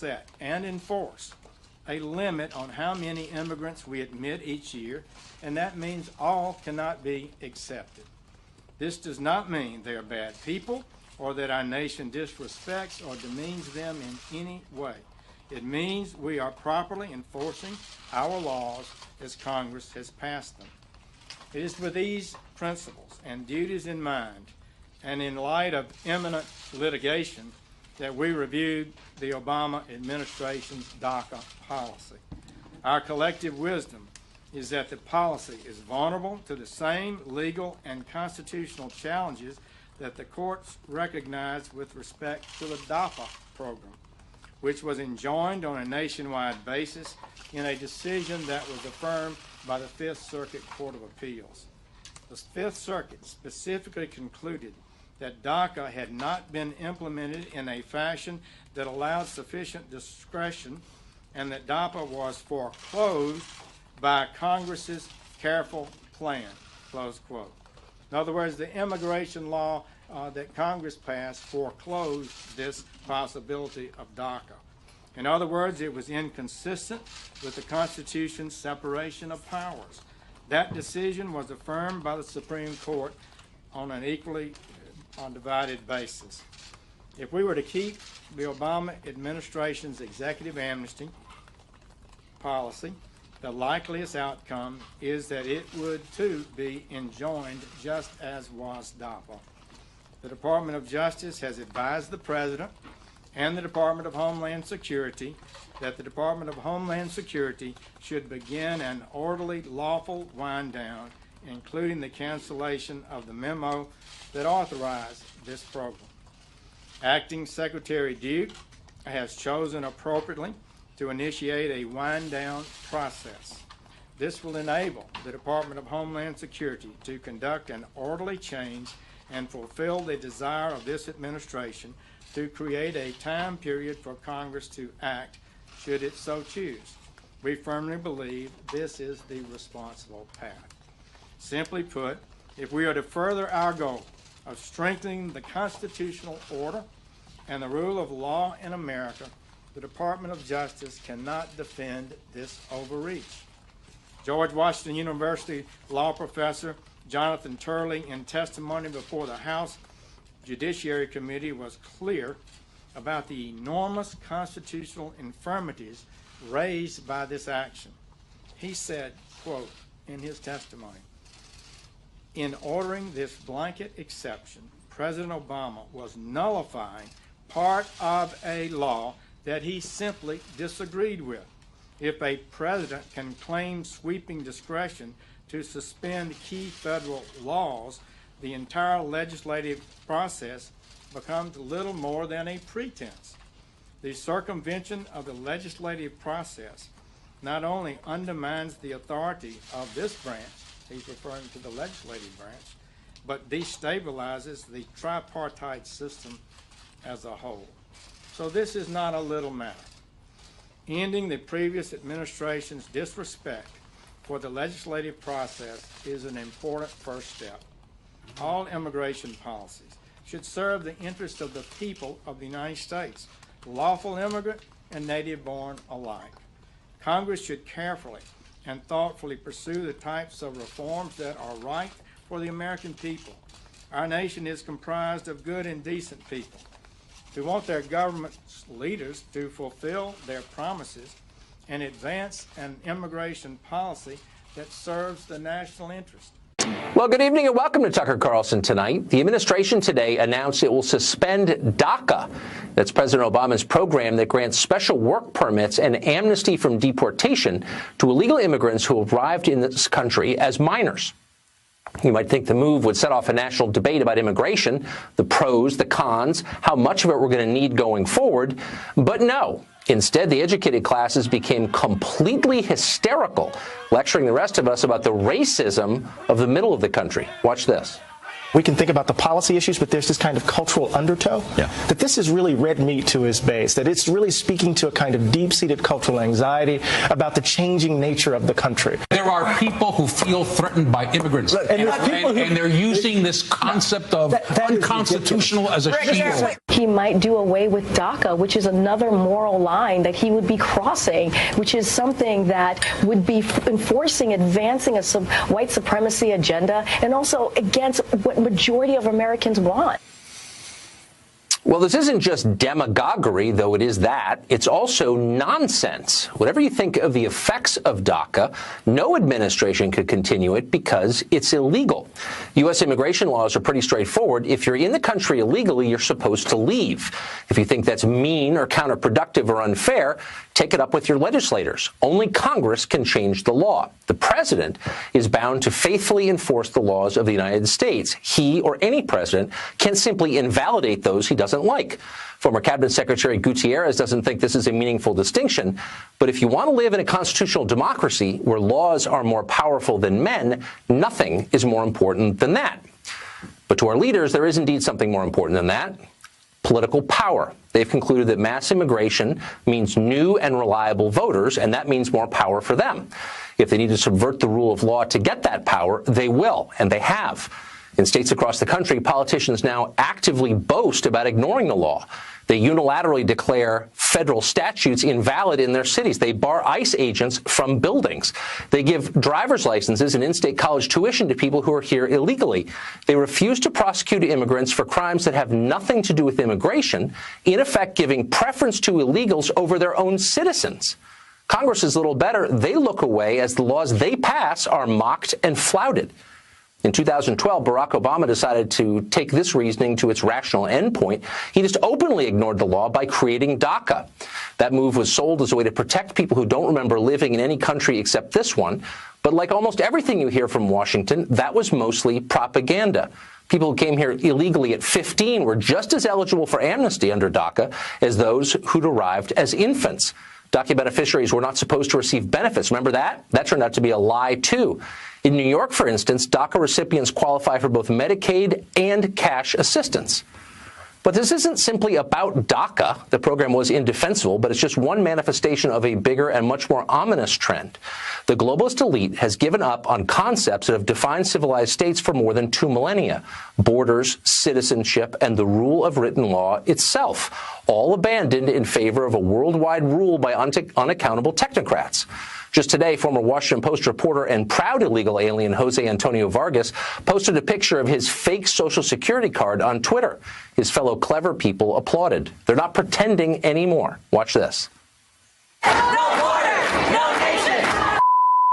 set and enforce a limit on how many immigrants we admit each year, and that means all cannot be accepted. This does not mean they are bad people or that our nation disrespects or demeans them in any way. It means we are properly enforcing our laws as Congress has passed them. It is with these principles and duties in mind, and in light of imminent litigation, that we reviewed the Obama administration's DACA policy. Our collective wisdom is that the policy is vulnerable to the same legal and constitutional challenges that the courts recognize with respect to the DACA program, which was enjoined on a nationwide basis in a decision that was affirmed by the Fifth Circuit Court of Appeals. The Fifth Circuit specifically concluded that DACA had not been implemented in a fashion that allowed sufficient discretion and that DACA was foreclosed by Congress's careful plan, close quote. In other words, the immigration law that Congress passed foreclosed this possibility of DACA. In other words, it was inconsistent with the Constitution's separation of powers. That decision was affirmed by the Supreme Court on an equally undivided basis. If we were to keep the Obama administration's executive amnesty policy, the likeliest outcome is that it would too be enjoined just as was DACA. The Department of Justice has advised the President and the Department of Homeland Security that the Department of Homeland Security should begin an orderly, lawful wind down, including the cancellation of the memo that authorized this program. Acting Secretary Duke has chosen appropriately to initiate a wind down process. This will enable the Department of Homeland Security to conduct an orderly change and fulfill the desire of this administration to create a time period for Congress to act should it so choose. We firmly believe this is the responsible path. Simply put, if we are to further our goal of strengthening the constitutional order and the rule of law in America, the Department of Justice cannot defend this overreach. George Washington University law professor Jonathan Turley, in testimony before the House Judiciary Committee, was clear about the enormous constitutional infirmities raised by this action. He said, quote, in his testimony, "In ordering this blanket exception, President Obama was nullifying part of a law that he simply disagreed with. If a president can claim sweeping discretion to suspend key federal laws, the entire legislative process becomes little more than a pretense. The circumvention of the legislative process not only undermines the authority of this branch," he's referring to the legislative branch, "but destabilizes the tripartite system as a whole." So this is not a little matter. Ending the previous administration's disrespect for the legislative process is an important first step. All immigration policies should serve the interests of the people of the United States, lawful immigrant and native-born alike. Congress should carefully and thoughtfully pursue the types of reforms that are right for the American people. Our nation is comprised of good and decent people who want their government leaders to fulfill their promises and advance an immigration policy that serves the national interest. Well, good evening and welcome to Tucker Carlson Tonight. The administration today announced it will suspend DACA. That's President Obama's program that grants special work permits and amnesty from deportation to illegal immigrants who arrived in this country as minors. You might think the move would set off a national debate about immigration, the pros, the cons, how much of it we're going to need going forward. But no. Instead, the educated classes became completely hysterical, lecturing the rest of us about the racism of the middle of the country. Watch this. We can think about the policy issues, but there's this kind of cultural undertow that this is really red meat to his base, that it's really speaking to a kind of deep-seated cultural anxiety about the changing nature of the country. There are people who feel threatened by immigrants, and they're using this concept of unconstitutional as a shield. He might do away with DACA, which is another moral line that he would be crossing, which is something that would be enforcing, advancing a white supremacy agenda, and also against what majority of Americans want. Well, this isn't just demagoguery, though it is that. It's also nonsense. Whatever you think of the effects of DACA, no administration could continue it because it's illegal. U.S. immigration laws are pretty straightforward. If you're in the country illegally, you're supposed to leave. If you think that's mean or counterproductive or unfair, take it up with your legislators. Only Congress can change the law. The president is bound to faithfully enforce the laws of the United States. He or any president can simply invalidate those he doesn't like. Former Cabinet Secretary Gutierrez doesn't think this is a meaningful distinction, but if you want to live in a constitutional democracy where laws are more powerful than men, nothing is more important than that. But to our leaders, there is indeed something more important than that: political power. They've concluded that mass immigration means new and reliable voters, and that means more power for them. If they need to subvert the rule of law to get that power, they will, and they have. In states across the country, politicians now actively boast about ignoring the law. They unilaterally declare federal statutes invalid in their cities. They bar ICE agents from buildings. They give driver's licenses and in-state college tuition to people who are here illegally. They refuse to prosecute immigrants for crimes that have nothing to do with immigration, in effect giving preference to illegals over their own citizens. Congress is little better. They look away as the laws they pass are mocked and flouted. In 2012, Barack Obama decided to take this reasoning to its rational endpoint. He just openly ignored the law by creating DACA. That move was sold as a way to protect people who don't remember living in any country except this one. But like almost everything you hear from Washington, that was mostly propaganda. People who came here illegally at 15 were just as eligible for amnesty under DACA as those who'd arrived as infants. DACA beneficiaries were not supposed to receive benefits. Remember that? That turned out to be a lie, too. In New York, for instance, DACA recipients qualify for both Medicaid and cash assistance. But this isn't simply about DACA. The program was indefensible, but it's just one manifestation of a bigger and much more ominous trend. The globalist elite has given up on concepts that have defined civilized states for more than 2 millennia: borders, citizenship, and the rule of written law itself, all abandoned in favor of a worldwide rule by unaccountable technocrats. Just today, former Washington Post reporter and proud illegal alien Jose Antonio Vargas posted a picture of his fake Social Security card on Twitter. His fellow clever people applauded. They're not pretending anymore. Watch this. No border, no nation.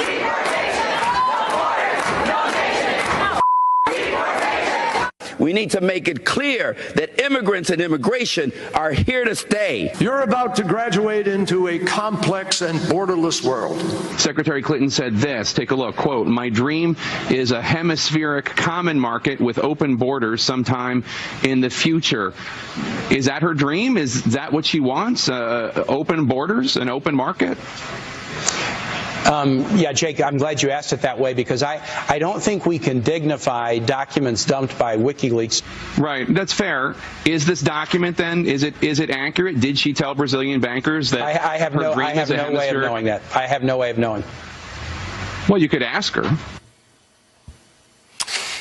Deportation. No border, no nation. Deportation. We need to make it clear that immigrants and immigration are here to stay. You're about to graduate into a complex and borderless world. Secretary Clinton said this, take a look, quote, "My dream is a hemispheric common market with open borders sometime in the future." Is that her dream? Is that what she wants? Open borders, an open market? Yeah, Jake, I'm glad you asked it that way, because I don't think we can dignify documents dumped by WikiLeaks. Right, that's fair. Is this document then, is it accurate? Did she tell Brazilian bankers that I have no way of knowing that. I have no way of knowing. Well, you could ask her.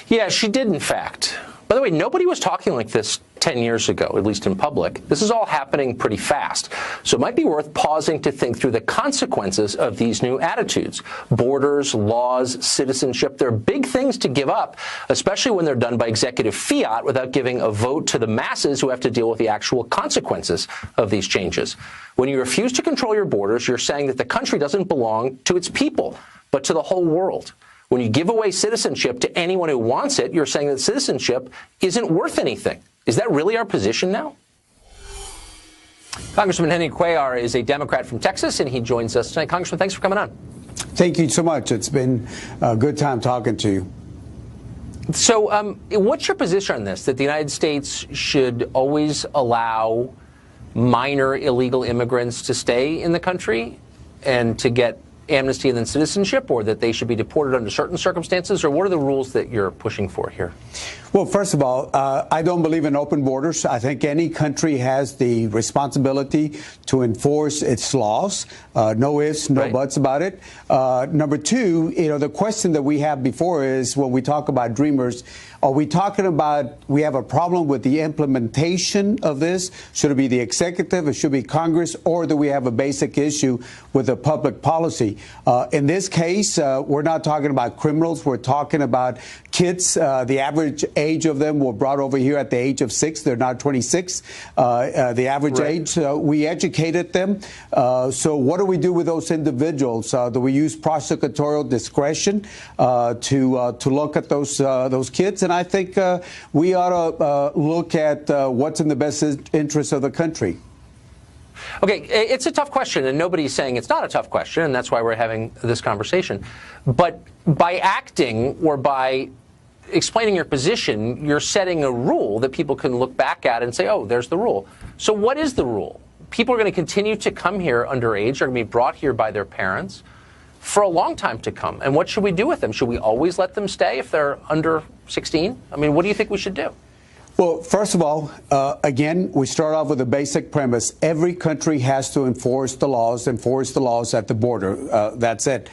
Yeah, she did, in fact. By the way, nobody was talking like this 10 years ago, at least in public. This is all happening pretty fast. So it might be worth pausing to think through the consequences of these new attitudes. Borders, laws, citizenship, they're big things to give up, especially when they're done by executive fiat without giving a vote to the masses who have to deal with the actual consequences of these changes. When you refuse to control your borders, you're saying that the country doesn't belong to its people, but to the whole world. When you give away citizenship to anyone who wants it, you're saying that citizenship isn't worth anything. Is that really our position now? Congressman Henry Cuellar is a Democrat from Texas, and he joins us tonight. Congressman, thanks for coming on. Thank you so much. It's been a good time talking to you. So what's your position on this, that the United States should always allow minor illegal immigrants to stay in the country and to get amnesty and then citizenship, or that they should be deported under certain circumstances, or what are the rules that you're pushing for here? Well, first of all, I don't believe in open borders. I think any country has the responsibility to enforce its laws. No ifs, no buts about it. Number two, the question that we have before is, when we talk about dreamers, are we talking about we have a problem with the implementation of this? Should it be the executive? It should be Congress? Or do we have a basic issue with the public policy? In this case, we're not talking about criminals. We're talking about kids. The average age of them were brought over here at the age of 6. They're now 26. The average age. We educated them. So what do we do with those individuals? Do we use prosecutorial discretion to look at those kids? And I think we ought to look at what's in the best interest of the country. Okay, it's a tough question, and nobody's saying it's not a tough question, and that's why we're having this conversation. But by acting or by explaining your position, you're setting a rule that people can look back at and say, oh, there's the rule. So what is the rule? People are going to continue to come here underage, are going to be brought here by their parents for a long time to come. And what should we do with them? Should we always let them stay if they're under 16? I mean, what do you think we should do? Well, first of all, again, we start off with a basic premise. Every country has to enforce the laws at the border. That's it.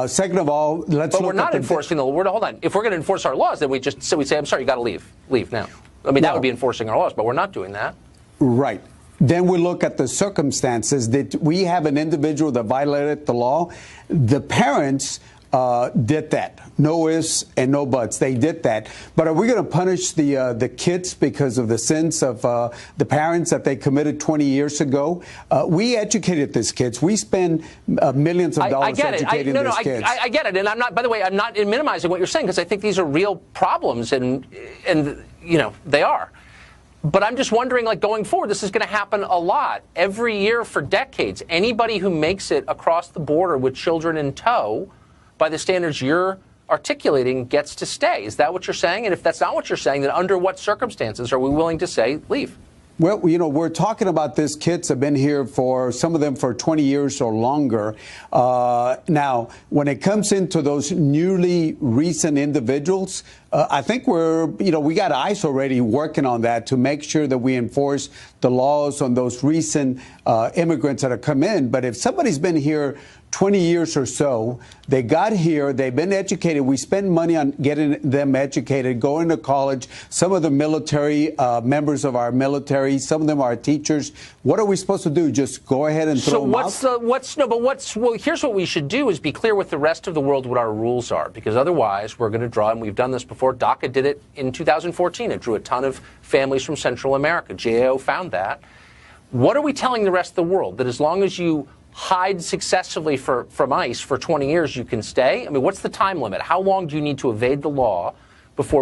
Second of all, let's look at But we're not enforcing the law. Hold on. If we're going to enforce our laws, then we say, I'm sorry, you got to leave. Leave now. I mean, that would be enforcing our laws, but we're not doing that. Right. Then we look at the circumstances. That we have an individual that violated the law. The parents did that. No ifs and no buts. They did that. But are we going to punish the kids because of the sins of the parents that they committed 20 years ago? We educated these kids. We spend millions of dollars educating these kids. I get it. And I'm not, by the way, I'm not minimizing what you're saying, because I think these are real problems, and they are. But I'm just wondering, like, going forward, this is going to happen a lot. Every year for decades, anybody who makes it across the border with children in tow, by the standards you're articulating, gets to stay. Is that what you're saying? And if that's not what you're saying, then under what circumstances are we willing to say, leave? Well, we're talking about these kids have been here for, some of them for 20 years or longer. Now, when it comes into those newly recent individuals, I think we got ICE already working on that to make sure that we enforce the laws on those recent immigrants that have come in. But if somebody's been here 20 years or so, they got here, they've been educated. We spend money on getting them educated, going to college. Some of the military, members of our military, some of them are teachers. What are we supposed to do? Just go ahead and throw them out? Well, here's what we should do is be clear with the rest of the world what our rules are, because otherwise we're going to draw, and we've done this before. DACA did it in 2014. It drew a ton of families from Central America. GAO found that. What are we telling the rest of the world? That as long as you hide successfully from ICE for 20 years, you can stay? I mean, what's the time limit? How long do you need to evade the law before we